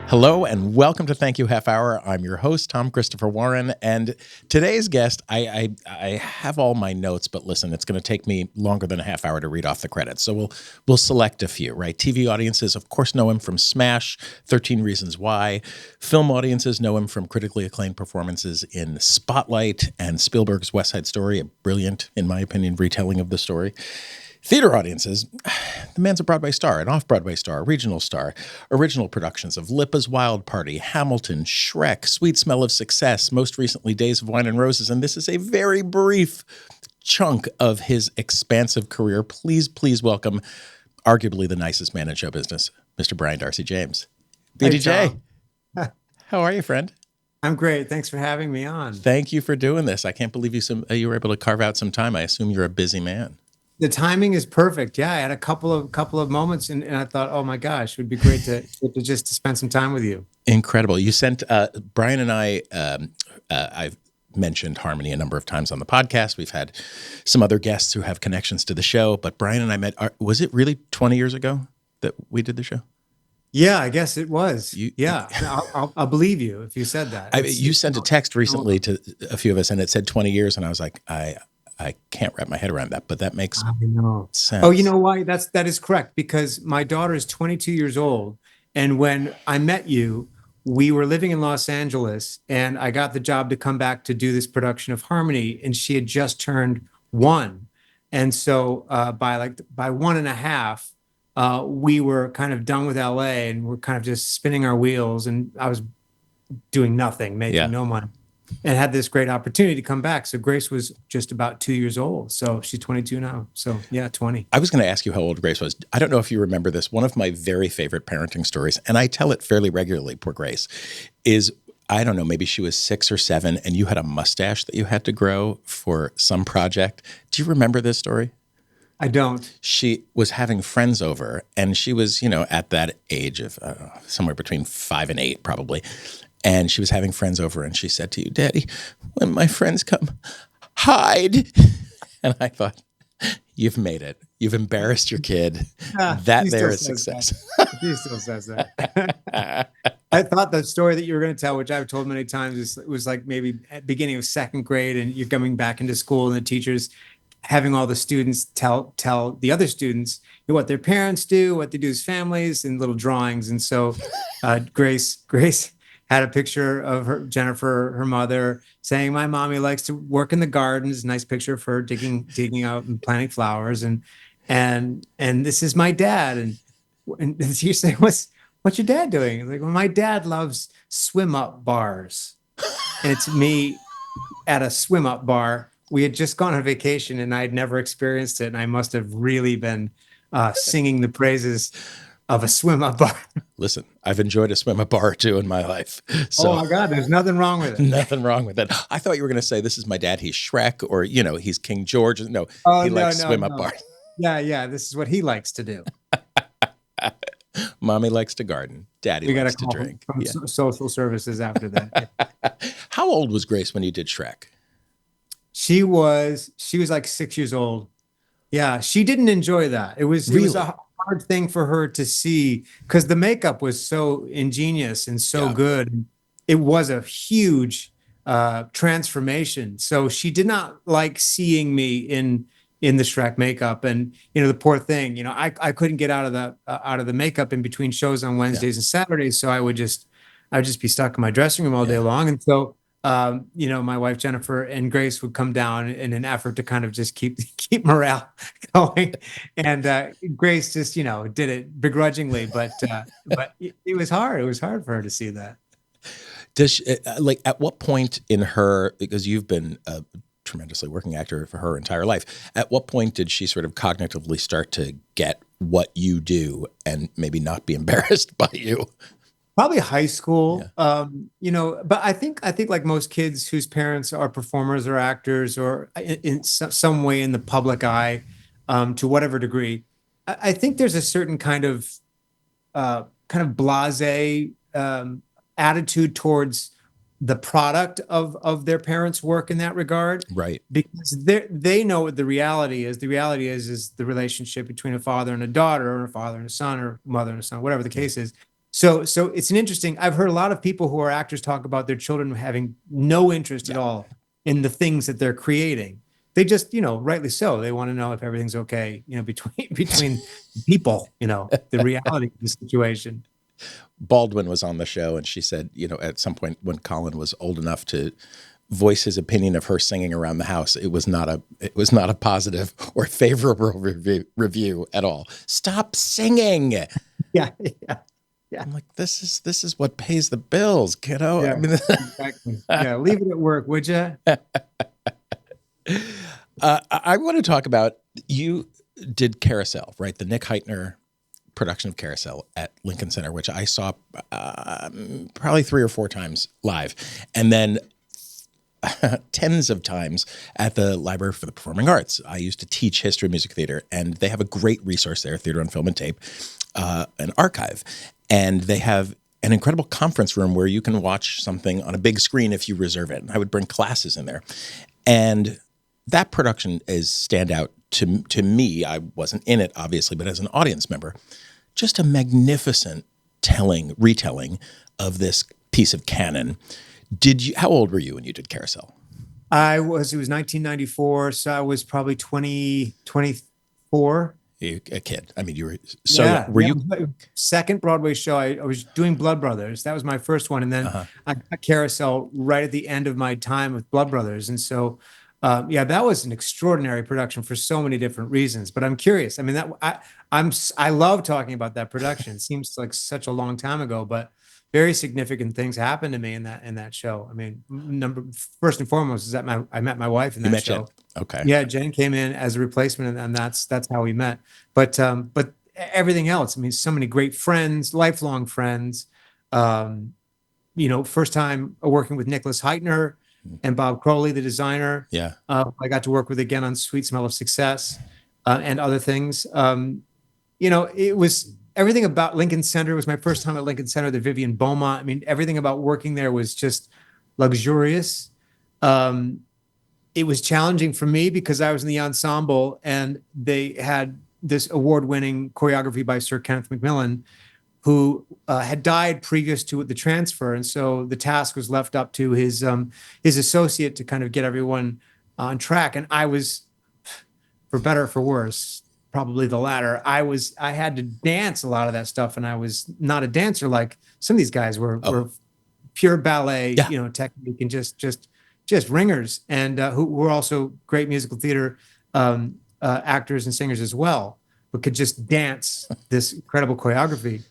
Hello and welcome to Thank You Half Hour. I'm your host, Tom Christopher Warren, and today's guest, I have all my notes, but listen, it's going to take me longer than a half hour to read off the credits, so we'll select a few, right? TV audiences, of course, know him from Smash, 13 Reasons Why. Film audiences know him from critically acclaimed performances in Spotlight and Spielberg's West Side Story, a brilliant, in my opinion, retelling of the story. Theater audiences, the man's a Broadway star, an off-Broadway star, regional star, original productions of Lippa's Wild Party, Hamilton, Shrek, Sweet Smell of Success, most recently Days of Wine and Roses, and this is a very brief chunk of his expansive career. Please welcome arguably the nicest man in show business, Mr. Brian Darcy James. BDJ, how are you, friend? I'm great. Thanks for having me on. Thank you for doing this. I can't believe you were able to carve out some time. I assume you're a busy man. The timing is perfect. Yeah, I had a couple of moments, and I thought, oh my gosh, it would be great to spend some time with you. Incredible. You sent Brian and I. I've mentioned Harmony a number of times on the podcast. We've had some other guests who have connections to the show, but Brian and I met. Was it really 20 years ago that we did the show? Yeah, I guess it was. I'll believe you if you said that. You sent a text recently to a few of us, and it said 20 years, and I was like, I can't wrap my head around that, but that makes sense. Oh, you know why? That is correct, because my daughter is 22 years old. And when I met you, we were living in Los Angeles, and I got the job to come back to do this production of Harmony, and she had just turned 1. And so by 1.5, we were kind of done with LA, and we're kind of just spinning our wheels, and I was doing nothing, making no money. And had this great opportunity to come back. So Grace was just about 2 years old. So she's 22 now. So yeah, 20. I was going to ask you how old Grace was. I don't know if you remember this. One of my very favorite parenting stories, and I tell it fairly regularly, poor Grace, is, I don't know, maybe she was 6 or 7 and you had a mustache that you had to grow for some project. Do you remember this story? I don't. She was having friends over, and she was, at that age of somewhere between 5 and 8 probably. And she was having friends over, and she said to you, "Daddy, when my friends come, hide." And I thought, you've made it. You've embarrassed your kid. That there is success. He still says that. I thought the story that you were going to tell, which I've told many times, was like maybe at the beginning of 2nd grade, and you're coming back into school, and the teachers having all the students tell the other students what their parents do, what they do as families, and little drawings. And so Grace had a picture of her, Jennifer, her mother, saying, "My mommy likes to work in the gardens." Nice picture of her digging out and planting flowers. And this is my dad. And you say, "What's your dad doing?" Like, "Well, my dad loves swim up bars." And it's me at a swim up bar. We had just gone on vacation, and I'd never experienced it. And I must have really been singing the praises of a swim up bar. Listen, I've enjoyed a swim up bar or two in my life. So, oh my God, there's nothing wrong with it. Nothing wrong with it. I thought you were going to say, "This is my dad. He's Shrek," or, he's King George. No, he likes swim up bars. Yeah. This is what he likes to do. Mommy likes to garden. Daddy likes to drink. From social services after that. How old was Grace when you did Shrek? She was like 6 years old. Yeah, she didn't enjoy that. It was a hard thing for her to see, because the makeup was so ingenious and so good. It was a huge transformation. So she did not like seeing me in the Shrek makeup. And the poor thing, I couldn't get out of the makeup in between shows on Wednesdays and Saturdays. So I would just be stuck in my dressing room all day long. And so my wife Jennifer and Grace would come down in an effort to kind of just keep morale going, and Grace just did it begrudgingly, but it was hard. It was hard for her to see that. Does she, at what point in her, because you've been a tremendously working actor for her entire life, at what point did she sort of cognitively start to get what you do and maybe not be embarrassed by you? Probably high school, but I think like most kids whose parents are performers or actors or in some way in the public eye, to whatever degree, I think there's a certain kind of blasé attitude towards the product of their parents' work in that regard. Right. Because they know what the reality is. The reality is the relationship between a father and a daughter, or a father and a son, or mother and a son, whatever the case is. So it's an interesting. I've heard a lot of people who are actors talk about their children having no interest at Yeah. all in the things that they're creating. They just, rightly so. They want to know if everything's okay, between people, the reality of the situation. Baldwin was on the show, and she said, at some point when Colin was old enough to voice his opinion of her singing around the house, it was not a positive or favorable review at all. Stop singing. Yeah, yeah, yeah. I'm like, this is what pays the bills, kiddo. Yeah, I mean, exactly. Yeah, leave it at work, would you? I want to talk about, you did Carousel, right? The Nick Heitner production of Carousel at Lincoln Center, which I saw probably 3 or 4 times live, and then tens of times at the Library for the Performing Arts. I used to teach history of music theater, and they have a great resource there, Theater on Film and Tape, an archive. And they have an incredible conference room where you can watch something on a big screen if you reserve it. And I would bring classes in there. And that production is standout to me. I wasn't in it, obviously, but as an audience member, just a magnificent retelling of this piece of canon. How old were you when you did Carousel? It was 1994, so I was probably 24. A kid. I mean, you were so young. Were you? Second Broadway show, I was doing Blood Brothers. That was my first one. And then I got Carousel right at the end of my time with Blood Brothers. And so, that was an extraordinary production for so many different reasons. But I'm curious. I mean, I love talking about that production. It seems like such a long time ago, but very significant things happened to me in that show. I mean, first and foremost is that I met my wife in that show. Jen. Okay. Yeah, Jen came in as a replacement, and that's how we met. But everything else, I mean, so many great friends, lifelong friends. First time working with Nicholas Heitner and Bob Crowley, the designer. Yeah. I got to work with again on Sweet Smell of Success and other things. It was. Everything about Lincoln Center was my first time at Lincoln Center, the Vivian Beaumont. I mean, everything about working there was just luxurious. It was challenging for me because I was in the ensemble and they had this award-winning choreography by Sir Kenneth Macmillan, who had died previous to the transfer. And so the task was left up to his associate to kind of get everyone on track. And I was, for better or for worse, probably the latter. I had to dance a lot of that stuff, and I was not a dancer like some of these guys were pure ballet, technique and just ringers, and who were also great musical theater actors and singers as well, but could just dance this incredible choreography.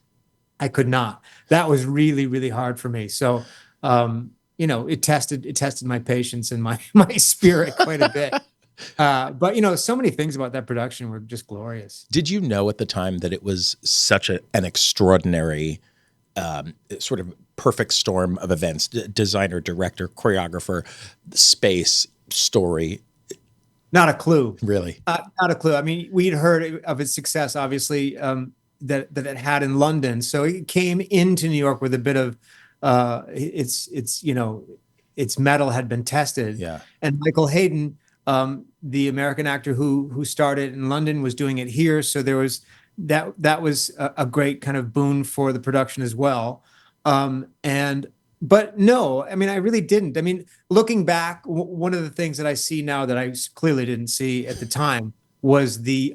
I could not. That was really, really hard for me. So, it tested my patience and my spirit quite a bit. But so many things about that production were just glorious. Did you know at the time that it was such an extraordinary sort of perfect storm of events? Designer, director, choreographer, space, story. Not a clue. Really? Not a clue. I mean, we'd heard of its success, obviously, that it had in London. So it came into New York with a bit of its metal had been tested. Yeah. And Michael Hayden, the American actor who started in London, was doing it here. So there was that was a great kind of boon for the production as well. But no, I mean, I really didn't. I mean, looking back, one of the things that I see now that I clearly didn't see at the time was the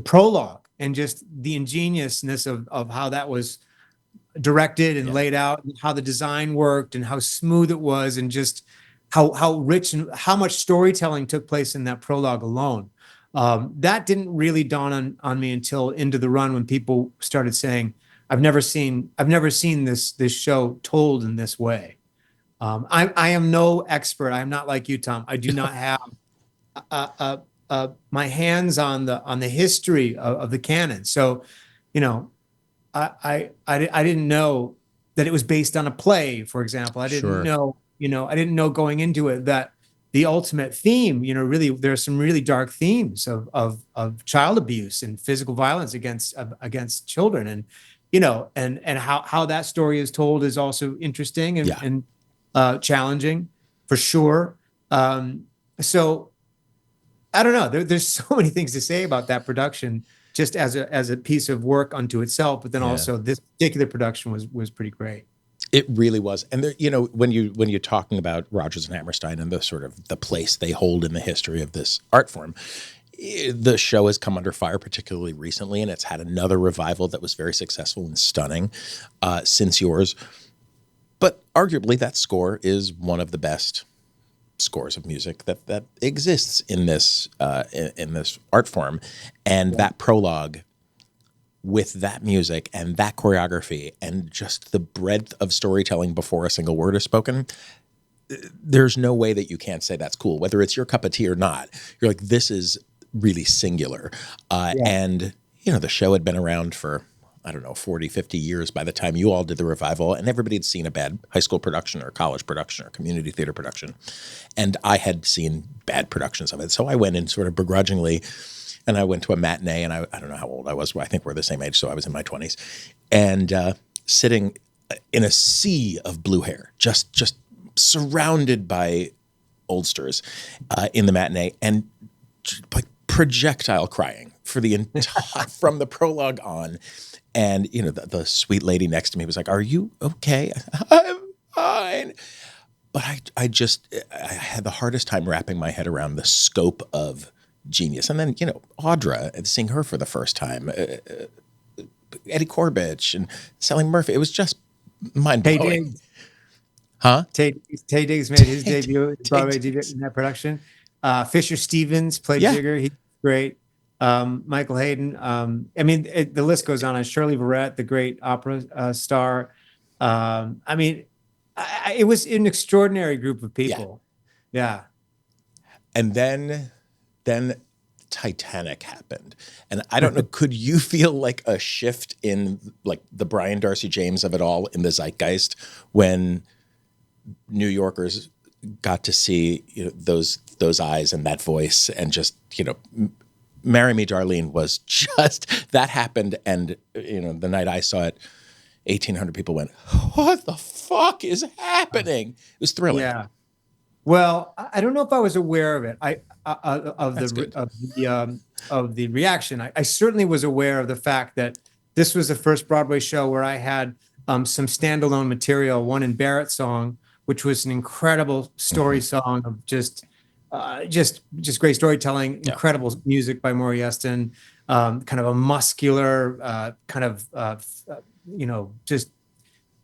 prologue and just the ingeniousness of how that was directed and laid out, and how the design worked and how smooth it was, and just how rich and how much storytelling took place in that prologue alone. That didn't really dawn on me until Into the Run, when people started saying, I've never seen this show told in this way. I am no expert. I am not like you, Tom. I do not have my hands on the history of the canon. So, I didn't know that it was based on a play, for example. I didn't know, I didn't know going into it that the ultimate theme, really, there are some really dark themes of child abuse and physical violence against children. And, and how that story is told is also interesting and challenging, for sure. So I don't know. There's so many things to say about that production, just as a piece of work unto itself, but then also this particular production was pretty great. It really was. And there, when you're talking about Rodgers and Hammerstein and the sort of the place they hold in the history of this art form, the show has come under fire, particularly recently, and it's had another revival that was very successful and stunning since yours. But arguably, that score is one of the best scores of music that exists in this art form, and that prologue with that music and that choreography and just the breadth of storytelling before a single word is spoken. There's no way that you can't say that's cool, whether it's your cup of tea or not. You're like, this is really singular. And, the show had been around for, 40, 50 years by the time you all did the revival, and everybody had seen a bad high school production or college production or community theater production. And I had seen bad productions of it. So I went in sort of begrudgingly, and I went to a matinee, and I don't know how old I was. I think we're the same age, so I was in my 20s. And sitting in a sea of blue hair, just surrounded by oldsters in the matinee, and like projectile crying for the entire from the prologue on. And the sweet lady next to me was like, "Are you okay?" "I'm fine." But I had the hardest time wrapping my head around the scope of genius. And then Audra, seeing her for the first time, Eddie Corbett and Sally Murphy, it was just mind blowing. Tay Diggs made his debut at Broadway in that production. Fisher Stevens played Jigger. He's great. Michael Hayden. The list goes on. Shirley Verrett, the great opera star. It was an extraordinary group of people. Yeah. And then Titanic happened. And I don't know, could you feel like a shift in like the Brian Darcy James of it all in the zeitgeist when New Yorkers got to see those eyes and that voice, and just Marry Me, Darlene was just, that happened. And the night I saw it, 1,800 people went, "What the fuck is happening?" It was thrilling. Yeah. Well, I don't know if I was aware of it. Of the reaction. I certainly was aware of the fact that this was the first Broadway show where I had some standalone material, one in Barrett's song, which was an incredible story song of just great storytelling, incredible music by Maury Yeston, kind of a muscular,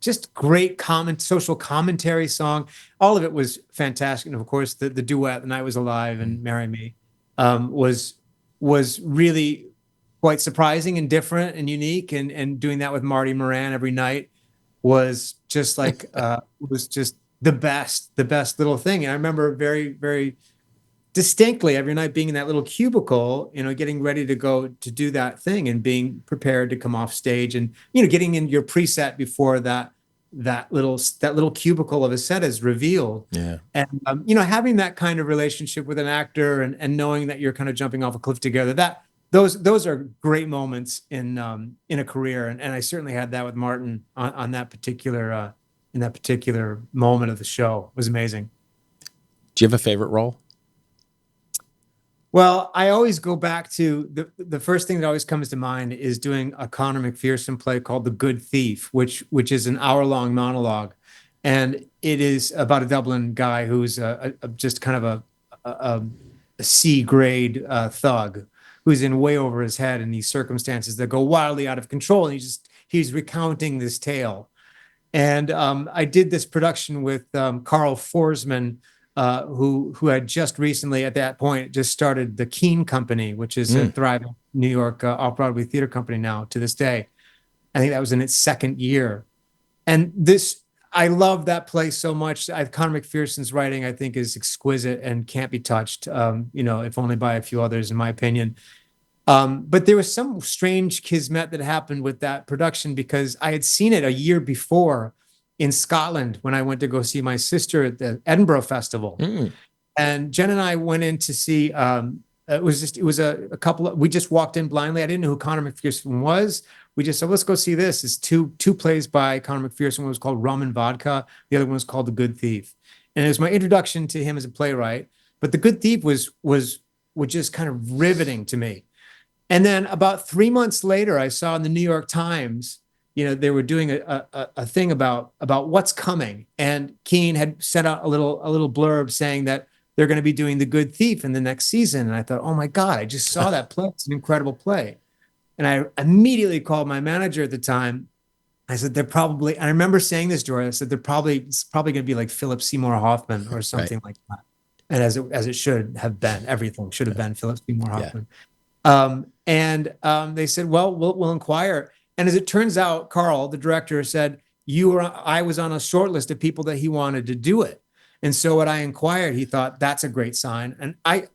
just great social commentary song. All of it was fantastic. And of course, the duet, The Night Was Alive and Marry Me, was really quite surprising and different and unique. And doing that with Marty Moran every night was just like, was just the best little thing. And I remember very, very distinctly every night being in that little cubicle, getting ready to go to do that thing and being prepared to come off stage, and getting in your preset before that little cubicle of a set is revealed. Yeah. And having that kind of relationship with an actor and knowing that you're kind of jumping off a cliff together, those are great moments in a career, and I certainly had that with Martin on that particular in that particular moment of the show. It was amazing. Do you have a favorite role? Well, I always go back to the first thing that always comes to mind is doing a Conor McPherson play called The Good Thief, which is an hour-long monologue. And it is about a Dublin guy who's just kind of a C-grade thug who's in way over his head in these circumstances that go wildly out of control. And he's recounting this tale. And I did this production with Carl Forsman, who had just recently, at that point, just started the Keene Company, which is a thriving New York off-Broadway theater company now to this day. I think that was in its second year. And I love that play so much. Conor McPherson's writing, I think, is exquisite and can't be touched, if only by a few others, in my opinion. But there was some strange kismet that happened with that production, because I had seen it a year before in Scotland when I went to go see my sister at the Edinburgh Festival. And Jen and I went in to see, we just walked in blindly. I didn't know who Conor McPherson was. We just said, let's go see this. It's two plays by Conor McPherson. One was called Rum and Vodka. The other one was called The Good Thief. And it was my introduction to him as a playwright. But The Good Thief was just kind of riveting to me. And then about 3 months later, I saw in the New York Times, they were doing a thing about what's coming, and Keane had sent out a little blurb saying that they're going to be doing The Good Thief in the next season. And I thought, oh my God, I just saw that play. It's an incredible play. And I immediately called my manager at the time. I said, I remember saying this to her. I said, it's probably going to be like Philip Seymour Hoffman or something like that. And as it should have been, everything should have been Philip Seymour Hoffman. They said, well, we'll inquire. And as it turns out, Carl, the director, said, I was on a short list of people that he wanted to do it. And so when I inquired, he thought that's a great sign. And I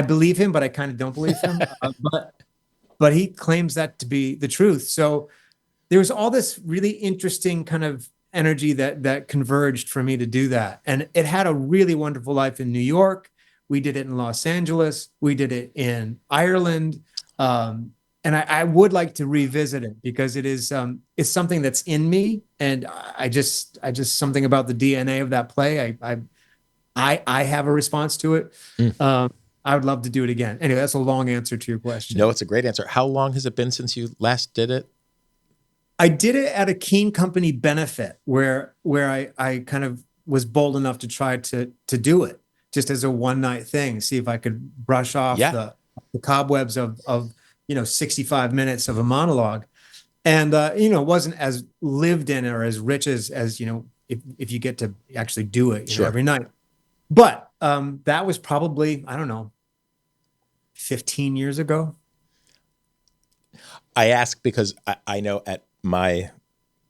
believe him, but I kind of don't believe him. But he claims that to be the truth. So there was all this really interesting kind of energy that converged for me to do that. And it had a really wonderful life in New York. We did it in Los Angeles. We did it in Ireland. And I would like to revisit it because it's something that's in me. And I just something about the DNA of that play. I have a response to it. I would love to do it again. Anyway, that's a long answer to your question. No, it's a great answer. How long has it been since you last did it? I did it at a Keane Company benefit where I kind of was bold enough to try to do it just as a one night thing, see if I could brush off the cobwebs of 65 minutes of a monologue. And it wasn't as lived in or as rich as if you get to actually do it every night. But that was probably, I don't know, 15 years ago. I ask because I know at my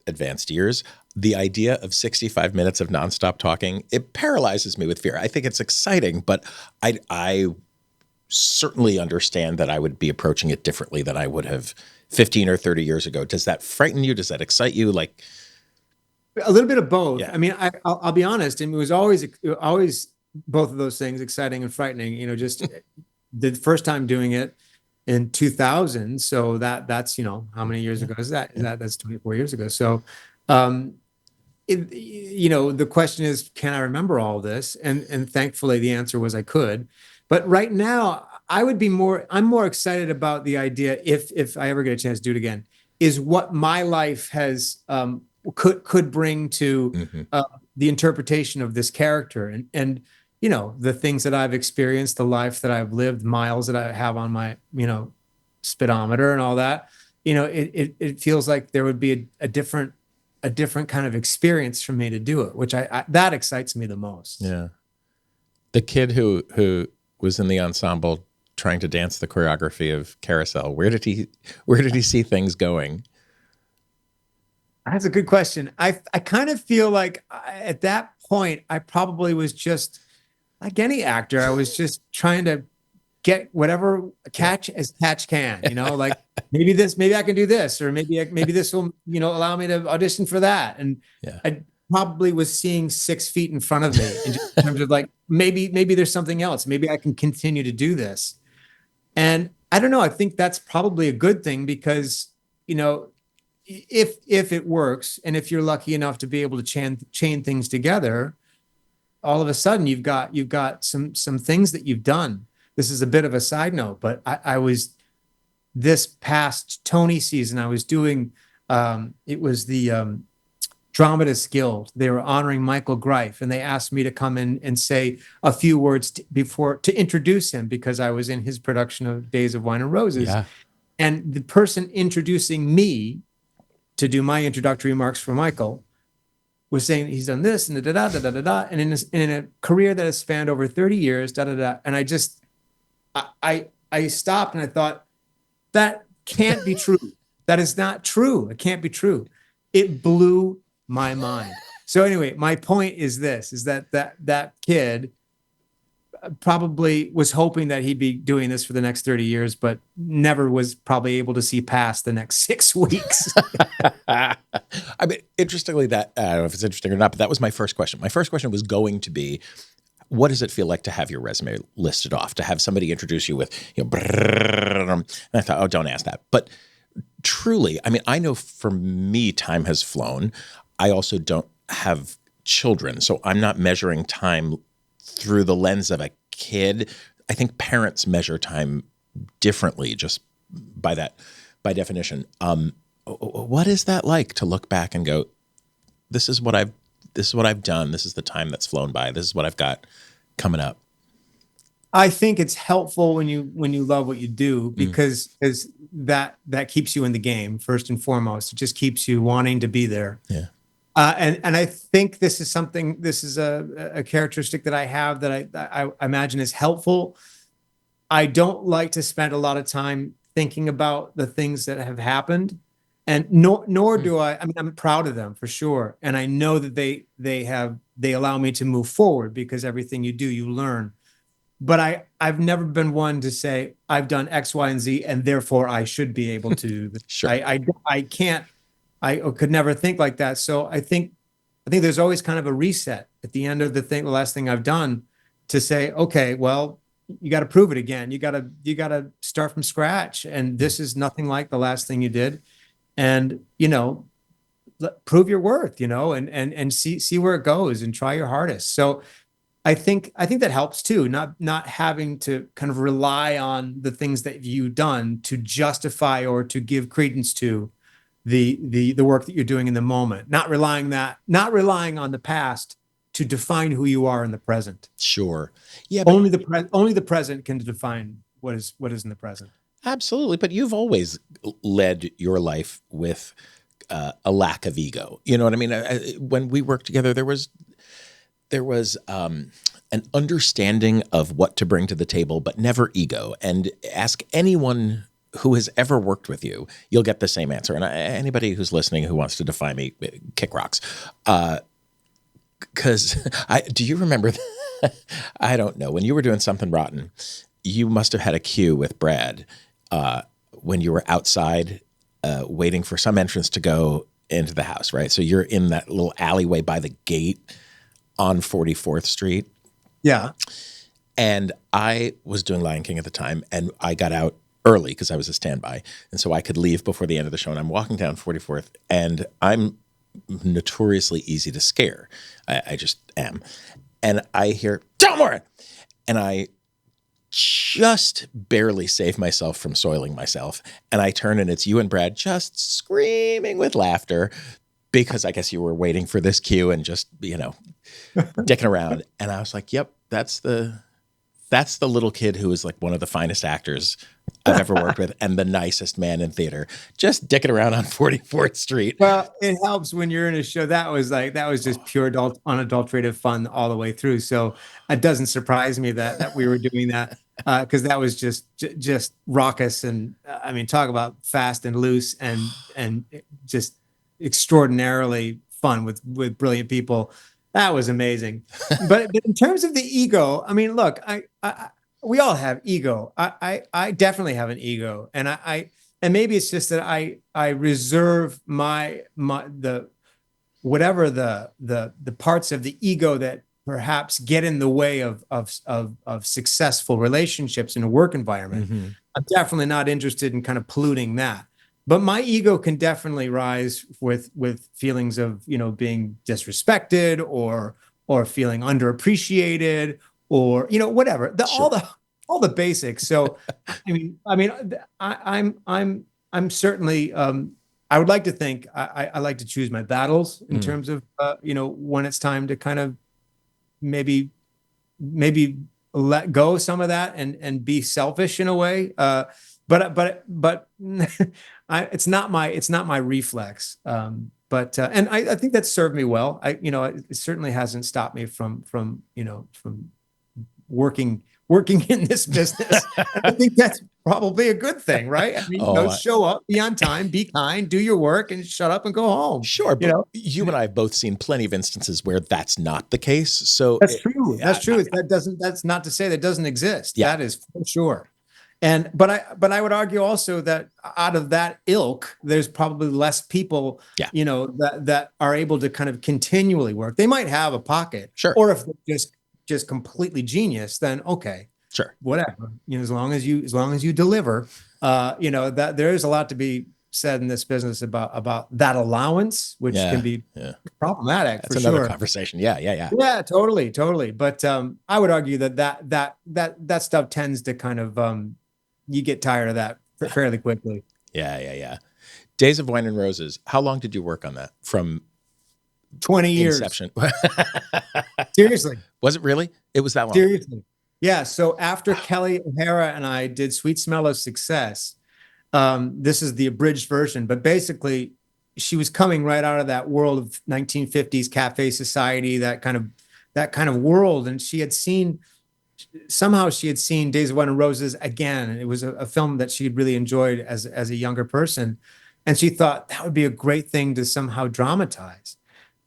advanced years, the idea of 65 minutes of nonstop talking, it paralyzes me with fear. I think it's exciting, but I certainly understand that I would be approaching it differently than I would have 15 or 30 years ago. Does that frighten you? Does that excite you? Like a little bit of both. Yeah. I mean, I'll be honest. And it was always both of those things, exciting and frightening, just the first time doing it in 2000. So that's, how many years ago is that? That's 24 years ago. So, the question is, can I remember all this? And thankfully the answer was I could. But right now I'm more excited about the idea, if I ever get a chance to do it again, is what my life has, could bring to the interpretation of this character and the things that I've experienced, the life that I've lived, miles that I have on my, speedometer and all that. It feels like there would be a different kind of experience for me to do it, which that excites me the most. Yeah. The kid who was in the ensemble trying to dance the choreography of Carousel, where did he see things going? That's a good question. I kind of feel like at that point, I probably was just like any actor. I was just trying to get whatever catch can, like maybe I can do this, or maybe this will, allow me to audition for that. And I probably was seeing 6 feet in front of me in terms of like, maybe there's something else. Maybe I can continue to do this. And I don't know. I think that's probably a good thing because, if it works, and if you're lucky enough to be able to chain things together, all of a sudden you've got some things that you've done. This is a bit of a side note, but I was this past Tony season, I was doing, it was the Dramatists Guild. They were honoring Michael Greif, and they asked me to come in and say a few words to introduce him because I was in his production of Days of Wine and Roses. Yeah. And the person introducing me to do my introductory remarks for Michael was saying he's done this and da da da da da da, and in a career that has spanned over 30 years, da da da. And I stopped and I thought, that can't be true. That is not true. It can't be true. It blew my mind. So anyway, my point is this: is that kid probably was hoping that he'd be doing this for the next 30 years, but never was probably able to see past the next 6 weeks. I mean, interestingly, that I don't know if it's interesting or not, but that was my first question. My first question was going to be, what does it feel like to have your resume listed off, to have somebody introduce you with, and I thought, oh, don't ask that. But truly, I mean, I know for me, time has flown. I also don't have children, so I'm not measuring time through the lens of a kid. I think parents measure time differently just by definition. What is that like to look back and go, this is what I've done. This is the time that's flown by. This is what I've got coming up. I think it's helpful when you love what you do, because that keeps you in the game first and foremost. It just keeps you wanting to be there. Yeah. And I think this is a characteristic that I have that I imagine is helpful. I don't like to spend a lot of time thinking about the things that have happened, and nor do I. I mean, I'm proud of them for sure, and I know that they allow me to move forward, because everything you do, you learn. But I've never been one to say I've done X, Y, and Z, and therefore I should be able to. Sure. I can't. I could never think like that. So I think there's always kind of a reset at the end of the last thing I've done, to say, okay, well, you got to prove it again. You got to start from scratch, and this is nothing like the last thing you did, and prove your worth, and see where it goes, and try your hardest. So I think that helps too, not having to kind of rely on the things that you've done to justify or to give credence to the work that you're doing in the moment. Not relying on the past to define who you are in the present. Sure. Yeah. Only the present can define what is in the present. Absolutely. But you've always led your life with a lack of ego. You know what I mean? When we worked together, there was an understanding of what to bring to the table, but never ego. And ask anyone who has ever worked with you, you'll get the same answer. And anybody who's listening who wants to defy me, kick rocks. Because do you remember? I don't know. When you were doing Something Rotten, you must have had a cue with Brad when you were outside waiting for some entrance to go into the house, right? So you're in that little alleyway by the gate on 44th Street. Yeah. And I was doing Lion King at the time, and I got out early because I was a standby. And so I could leave before the end of the show. And I'm walking down 44th, and I'm notoriously easy to scare. I just am. And I hear, "Don't worry." And I just barely save myself from soiling myself. And I turn, and it's you and Brad just screaming with laughter, because I guess you were waiting for this cue and just, dicking around. And I was like, yep, that's the little kid who is like one of the finest actors I've ever worked with, and the nicest man in theater, just dicking around on 44th Street. Well, it helps when you're in a show. That was just pure unadulterated fun all the way through. So it doesn't surprise me that we were doing that, because that was just raucous. And I mean, talk about fast and loose and just extraordinarily fun with brilliant people. That was amazing. But in terms of the ego, I mean, look, we all have ego. I definitely have an ego, and and maybe it's just that I reserve the parts of the ego that perhaps get in the way of successful relationships in a work environment. Mm-hmm. I'm definitely not interested in kind of polluting that. But my ego can definitely rise with feelings of, being disrespected or feeling underappreciated, or, whatever, Sure. all the basics. So, I'm certainly, I would like to think I like to choose my battles in terms of, when it's time to kind of maybe let go some of that and be selfish in a way. But it's not my reflex. But I think that's served me well. It certainly hasn't stopped me from working in this business. I think that's probably a good thing, right? I mean, show up, be on time, be kind, do your work, and shut up and go home. Sure, but you and I have both seen plenty of instances where that's not the case. So that's true. That's true. That's not to say that doesn't exist. Yeah. That is for sure. But I would argue also that out of that ilk, there's probably less people, that are able to kind of continually work. They might have a pocket, sure, or if they're just completely genius, then okay, sure, whatever. As long as you deliver, that there is a lot to be said in this business about that allowance, which can be problematic. That's another conversation. Yeah, totally. But I would argue that stuff tends to kind of you get tired of that fairly quickly. Yeah. Days of Wine and Roses. How long did you work on that? From 20 years. inception? Seriously. Was it really? It was that long? Seriously. Yeah. So after Kelly O'Hara and I did Sweet Smell of Success, this is the abridged version, but basically she was coming right out of that world of 1950s cafe society, that kind of world. And she had seen Days of Wine and Roses again. And it was a film that she had really enjoyed as a younger person. And she thought that would be a great thing to somehow dramatize.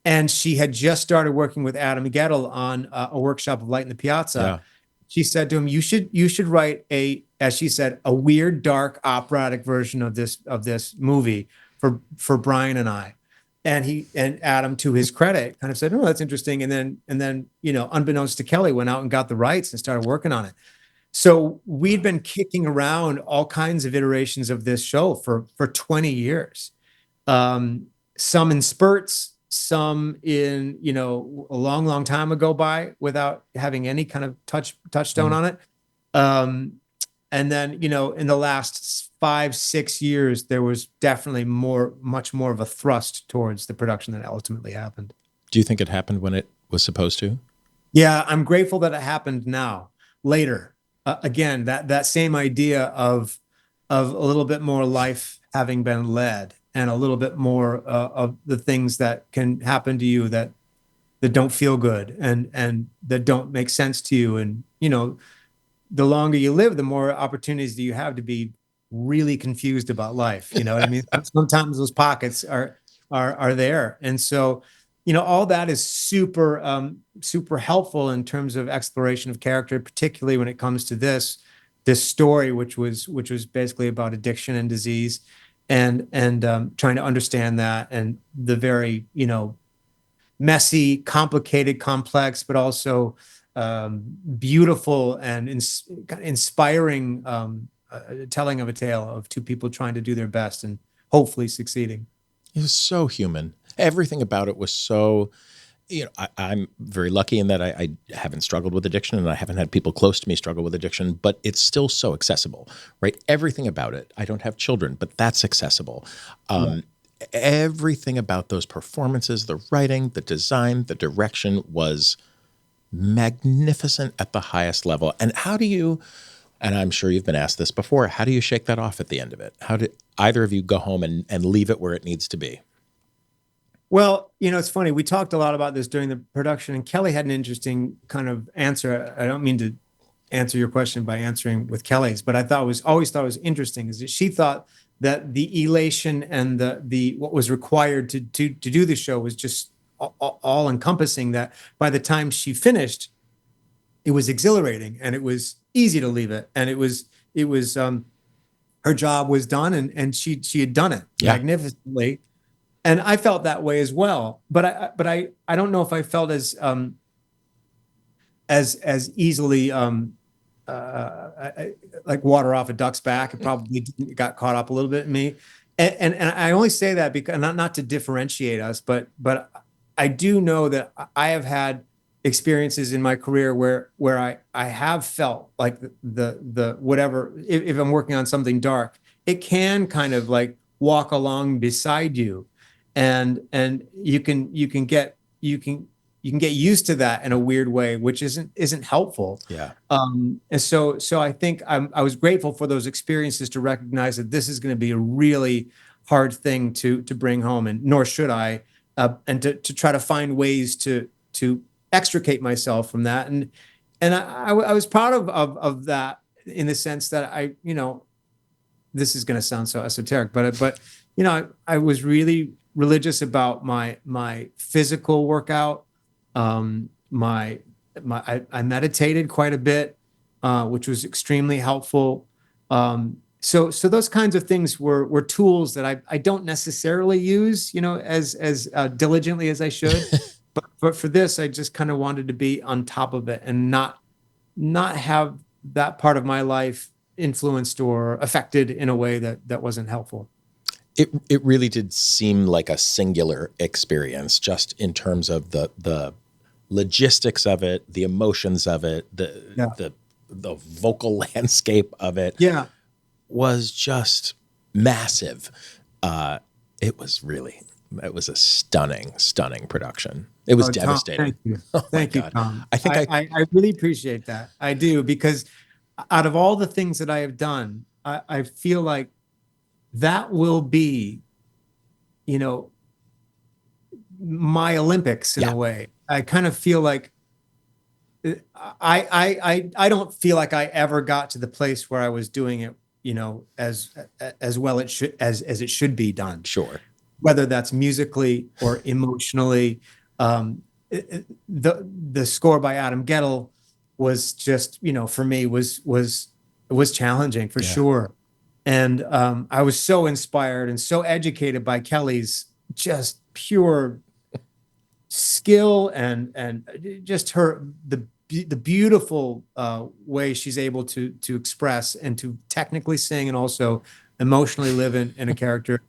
And she had just started working with Adam Gettle on a workshop of Light in the Piazza. Yeah. She said to him, you should write as she said, a weird, dark operatic version of this movie for Brian and I. And Adam, to his credit, kind of said, "Oh, that's interesting." And then, unbeknownst to Kelly, went out and got the rights and started working on it. So we'd been kicking around all kinds of iterations of this show for 20 years. Some in spurts, some in, a long, long time ago without having any kind of touchstone on it. And then, in the last 5-6 years, there was definitely much more of a thrust towards the production that ultimately happened. Do you think it happened when it was supposed to? Yeah, I'm grateful that it happened now, later. Again, that same idea of a little bit more life having been led, and a little bit more of the things that can happen to you that don't feel good and that don't make sense to you. And, the longer you live, the more opportunities do you have to be really confused about life. You know what I mean? Sometimes those pockets are there. And so, all that is super helpful in terms of exploration of character, particularly when it comes to this story, which was basically about addiction and disease, and trying to understand that, and the very, messy, complicated, complex, but also beautiful and inspiring telling of a tale of two people trying to do their best and hopefully succeeding. It was so human. Everything about it was so, I'm very lucky in that I haven't struggled with addiction, and I haven't had people close to me struggle with addiction, but it's still so accessible, right? Everything about it. I don't have children, but that's accessible. Everything about those performances, the writing, the design, the direction was magnificent at the highest level. And how do you, and I'm sure you've been asked this before, how do you shake that off at the end of it? How did either of you go home and leave it where it needs to be? Well, it's funny. We talked a lot about this during the production, and Kelly had an interesting kind of answer. I don't mean to answer your question by answering with Kelly's, but I always thought it was interesting, is that she thought that the elation and the what was required to do the show was just all encompassing, that by the time she finished, it was exhilarating and it was easy to leave it. And it was her job was done, and she had done it magnificently. And I felt that way as well. But I don't know if I felt as easily like water off a duck's back. It probably got caught up a little bit in me. And I only say that because not to differentiate us, but I do know that I have had experiences in my career where I have felt like the whatever, if I'm working on something dark, it can kind of like walk along beside you, and you can get used to that in a weird way, which isn't helpful. Yeah. And so I think I was grateful for those experiences to recognize that this is going to be a really hard thing to bring home, and nor should I. And to try to find ways to extricate myself from that, and I was proud of that, in the sense that this is going to sound so esoteric, but I was really religious about my physical workout. I meditated quite a bit, which was extremely helpful. So those kinds of things were tools that I don't necessarily use, as diligently as I should. but for this, I just kind of wanted to be on top of it and not have that part of my life influenced or affected in a way that wasn't helpful. It really did seem like a singular experience, just in terms of the logistics of it, the emotions of it, the vocal landscape of it. Yeah. was just massive. It was a stunning production. It was Tom, devastating. thank you. Oh my Thank you, God. Tom. I think I really appreciate that. I do, because out of all the things that I have done, I feel like that will be, you know, my Olympics in yeah, a way. I kind of feel like I don't feel like I ever got to the place where I was doing it, you know, as well as it should be done, sure. whether that's musically or emotionally. The score by Adam Gettle was just, you know, for me was challenging for Yeah. sure. And I was so inspired and so educated by Kelly's just pure skill and just the beautiful way she's able to express and to technically sing and also emotionally live in a character.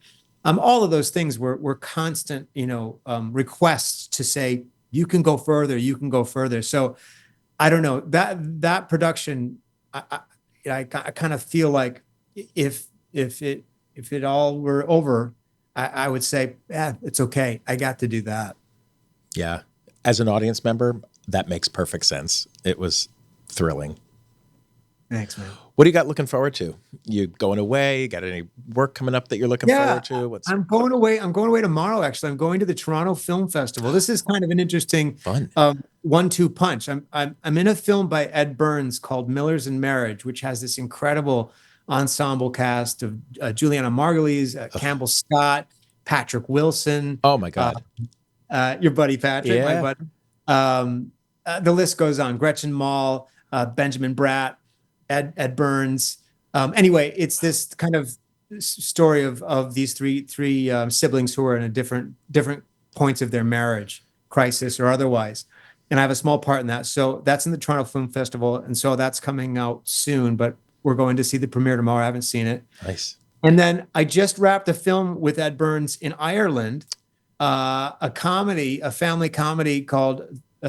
All of those things were constant, you know, requests to say, you can go further, you can go further. So I don't know, that production, I kind of feel like if it all were over, I would say, yeah, it's okay. I got to do that. Yeah. As an audience member, that makes perfect sense. It was thrilling. Thanks, man. What do you got looking forward to? You going away? Got any work coming up that you're looking Yeah, forward to? What's I'm going away. I'm going away tomorrow. Actually, I'm going to the Toronto Film Festival. This is kind of an interesting fun? 1-2 punch. I'm in a film by Ed Burns called Millers in Marriage, which has this incredible ensemble cast of Juliana Margulies, Campbell Scott, Patrick Wilson, Oh my uh, God. your buddy Patrick, my Yeah. buddy. The list goes on. Gretchen Mol, Benjamin Bratt, Ed Burns. Anyway, it's this kind of story of these three siblings who are in a different points of their marriage crisis or otherwise. And I have a small part in that. So that's in the Toronto Film Festival. And so that's coming out soon, but we're going to see the premiere tomorrow. I haven't seen it. Nice. And then I just wrapped a film with Ed Burns in Ireland, a comedy, a family comedy called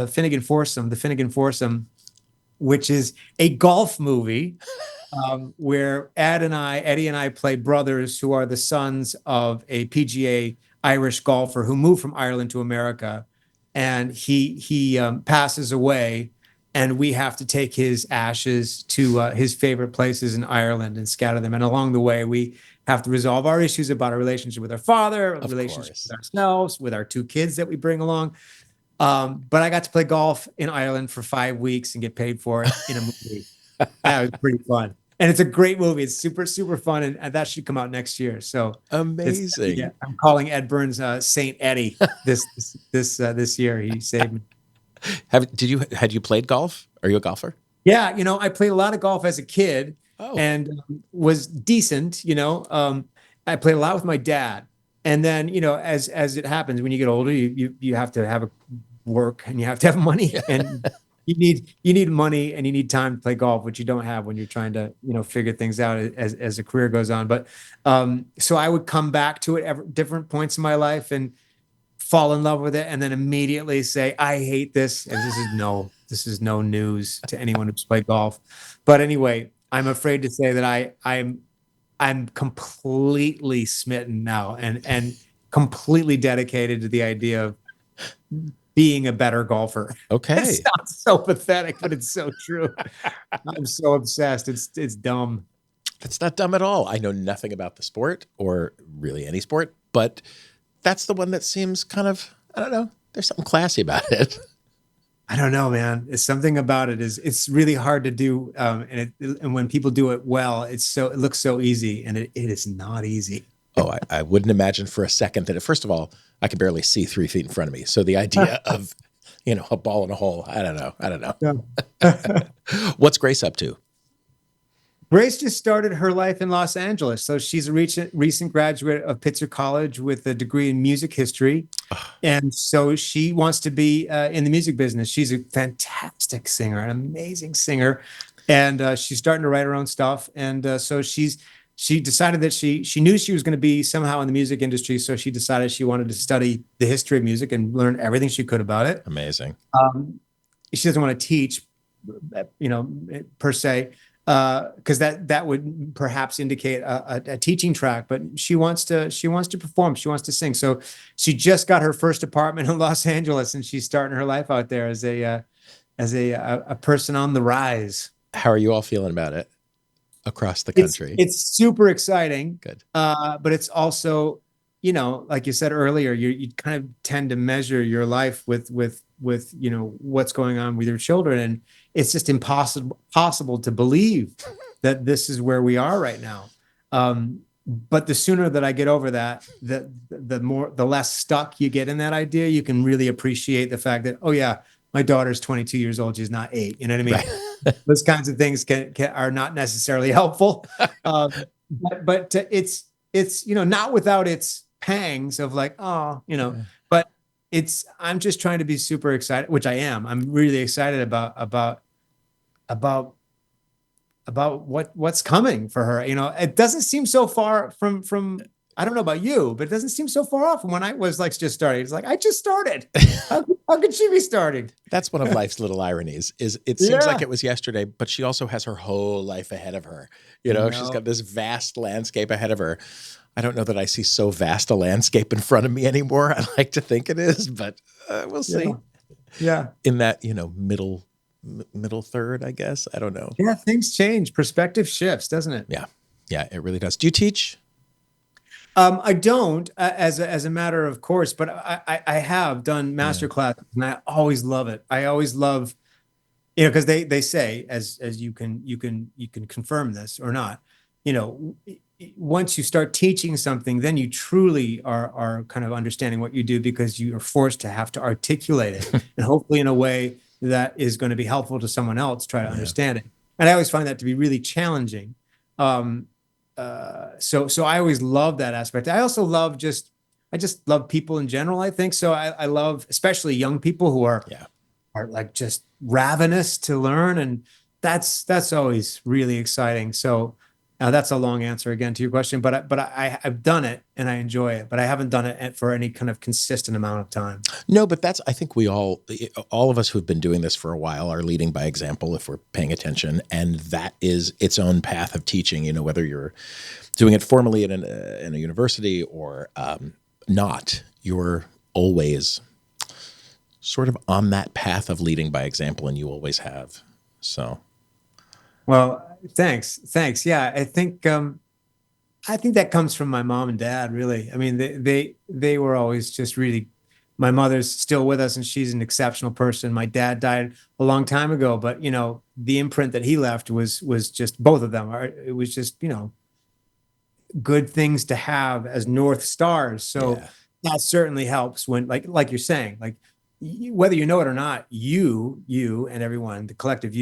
Finnegan Foursome, The Finnegan Foursome, which is a golf movie where Eddie and I play brothers who are the sons of a PGA Irish golfer who moved from Ireland to America, and he passes away, and we have to take his ashes to his favorite places in Ireland and scatter them. And along the way, we have to resolve our issues about our relationship with our father, Of relationship course. with ourselves, with our two kids that we bring along. But I got to play golf in Ireland for 5 weeks and get paid for it in a movie. That was pretty fun. And it's a great movie. It's super, super fun. And that should come out next year. So Amazing. yeah, I'm calling Ed Burns Saint Eddie this year. He saved me. Had you played golf? Are you a golfer? Yeah, you know, I played a lot of golf as a kid Oh, and was decent, you know. I played a lot with my dad. And then, you know, as it happens when you get older, you have to have a work and you have to have money and you need money and you need time to play golf, which you don't have when you're trying to, you know, figure things out as a career goes on. But so I would come back to it at different points in my life and fall in love with it, and then immediately say, I hate this. And this is no news to anyone who's played golf. But anyway, I'm afraid to say that I'm completely smitten now and completely dedicated to the idea of being a better golfer. okay. It sounds so pathetic, but it's so true. I'm so obsessed. It's dumb. That's not dumb at all. I know nothing about the sport or really any sport, but that's the one that seems kind of, I don't know, there's something classy about it. I don't know, man. It's something about it it's really hard to do. And when people do it well, it looks so easy, and it is not easy. Oh, I wouldn't imagine for a second that first of all, I can barely see 3 feet in front of me. So the idea of, you know, a ball in a hole, I don't know. Yeah. What's Grace up to? Grace just started her life in Los Angeles. So she's a recent graduate of Pitzer College with a degree in music history. And so she wants to be in the music business. She's a fantastic singer, an amazing singer. And she's starting to write her own stuff. And so she decided that she knew she was going to be somehow in the music industry. So she decided she wanted to study the history of music and learn everything she could about it. Amazing. She doesn't want to teach, you know, per se. because that would perhaps indicate a teaching track, but she wants to perform, she wants to sing. So she just got her first apartment in Los Angeles, and she's starting her life out there as a person on the rise. How are you all feeling about it across the country? It's super exciting. Good. But it's also, like you said earlier, you kind of tend to measure your life with what's going on with your children, and it's just impossible to believe that this is where we are right now. But the sooner that I get over that, the less stuck you get in that idea. You can really appreciate the fact that, oh yeah, my daughter's 22 years old, she's not 8. You know what I mean? Right. Those kinds of things are not necessarily helpful. But it's not without its pangs of like, but I'm just trying to be super excited, which I am. I'm really excited about what's coming for her. It doesn't seem so far from I don't know about you, but it doesn't seem so far off from when I was like just starting. It's like, I just started. How could she be starting? That's one of life's little ironies, is it seems like it was yesterday, but she also has her whole life ahead of her. She's got this vast landscape ahead of her. I don't know that I see so vast a landscape in front of me anymore. I like to think it is, but we'll see. Yeah. In that, middle third, I guess. I don't know. Yeah, things change. Perspective shifts, doesn't it? Yeah. Yeah, it really does. Do you teach? I don't, as a matter of course, but I have done master classes, and I always love it. I always love, because they say, as you can confirm this or not, once you start teaching something, then you truly are kind of understanding what you do, because you are forced to have to articulate it, and hopefully in a way that is going to be helpful to someone else try to understand it. And I always find that to be really challenging. So I always love that aspect. I also love I just love people in general, I think. So I love, especially young people who are like just ravenous to learn. And that's always really exciting. So that's a long answer again to your question, but I've done it and I enjoy it, but I haven't done it for any kind of consistent amount of time. No, but I think we all of us who've been doing this for a while are leading by example if we're paying attention. And that is its own path of teaching, whether you're doing it formally in a university or not, you're always sort of on that path of leading by example, and you always have. So. Well, thanks. Yeah, I think that comes from my mom and dad, really. I mean, they were always just really. My mother's still with us, and she's an exceptional person. My dad died a long time ago, but the imprint that he left was just, both of them. It was just good things to have as North Stars. So that certainly helps when, like you're saying, like whether you know it or not, you and everyone, the collective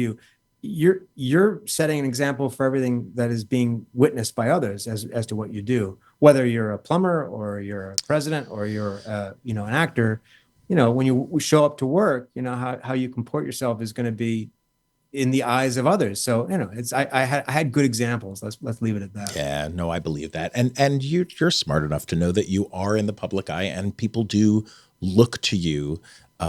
you're setting an example for everything that is being witnessed by others as to what you do, whether you're a plumber or you're a president or you're an actor. When you show up to work, how you comport yourself is going to be in the eyes of others. So I had good examples. Let's leave it at that. Yeah, no, I believe that. And you're smart enough to know that you are in the public eye, and people do look to you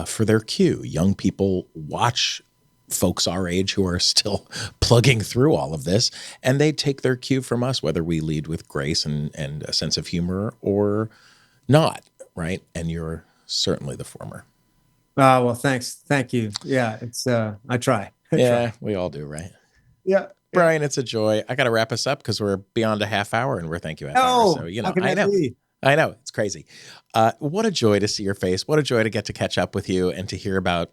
for their cue. Young people watch folks our age who are still plugging through all of this, and they take their cue from us, whether we lead with grace and a sense of humor or not, right? And you're certainly the former. Well, thanks. Thank you. Yeah, it's I try. We all do, right? Yeah. Brian, it's a joy. I got to wrap us up because we're beyond a half hour, and we're thank you half hour. So, I know it's crazy. What a joy to see your face. What a joy to get to catch up with you and to hear about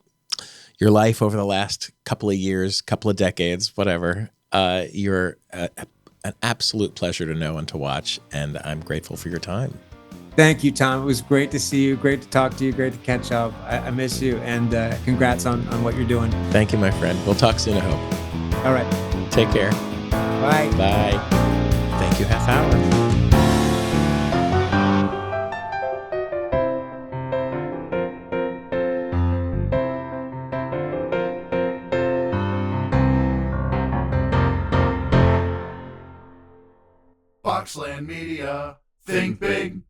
your life over the last couple of years, couple of decades, whatever. You're an absolute pleasure to know and to watch, and I'm grateful for your time. Thank you, Tom. It was great to see you, great to talk to you, great to catch up. I miss you, and congrats on what you're doing. Thank you, my friend. We'll talk soon, I hope. All right. Take care. Bye. Bye. Thank you, half hour. Boxland Media. Think big.